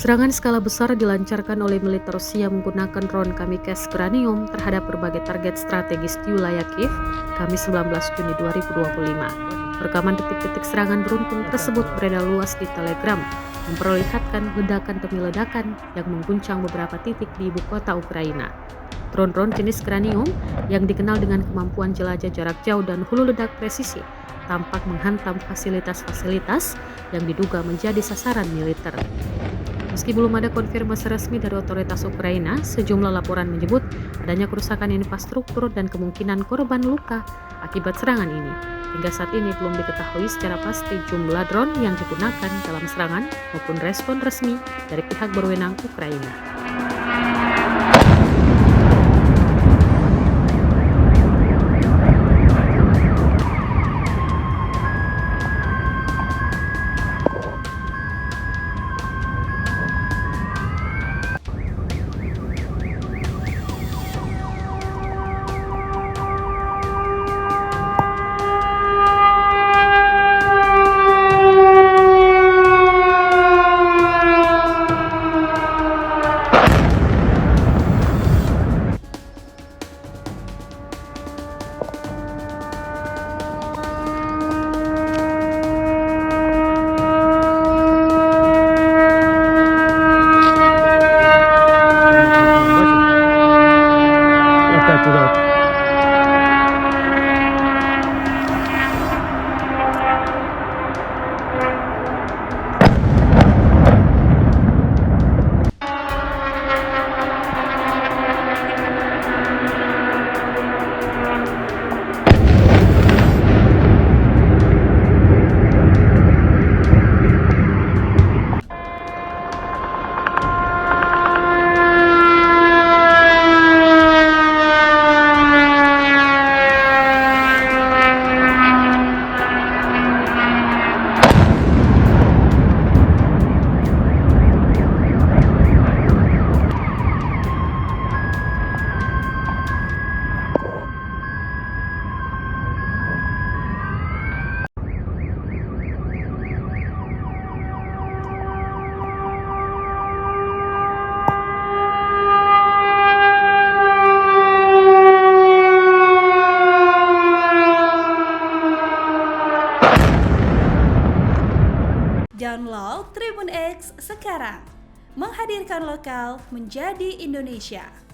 Serangan skala besar dilancarkan oleh militer Rusia menggunakan drone kamikaze Granium terhadap berbagai target strategis di wilayah Kiev, Kamis 19 Juni 2025. Rekaman detik-detik serangan beruntun tersebut beredar luas di Telegram, memperlihatkan ledakan demi ledakan yang mengguncang beberapa titik di ibu kota Ukraina. Drone-drone jenis Granium yang dikenal dengan kemampuan jelajah jarak jauh dan hulu ledak presisi tampak menghantam fasilitas-fasilitas yang diduga menjadi sasaran militer. Meski belum ada konfirmasi resmi dari otoritas Ukraina, sejumlah laporan menyebut adanya kerusakan infrastruktur dan kemungkinan korban luka akibat serangan ini. Hingga saat ini belum diketahui secara pasti jumlah drone yang digunakan dalam serangan maupun respon resmi dari pihak berwenang Ukraina. Опять туда. Download Tribun X sekarang, menghadirkan lokal menjadi Indonesia.